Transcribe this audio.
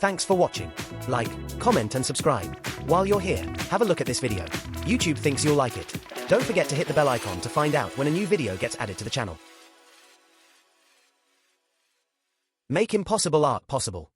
Thanks for watching. Like, comment and subscribe. While you're here, have a look at this video. YouTube thinks you'll like it. Don't forget to hit the bell icon to find out when a new video gets added to the channel. Make impossible art possible.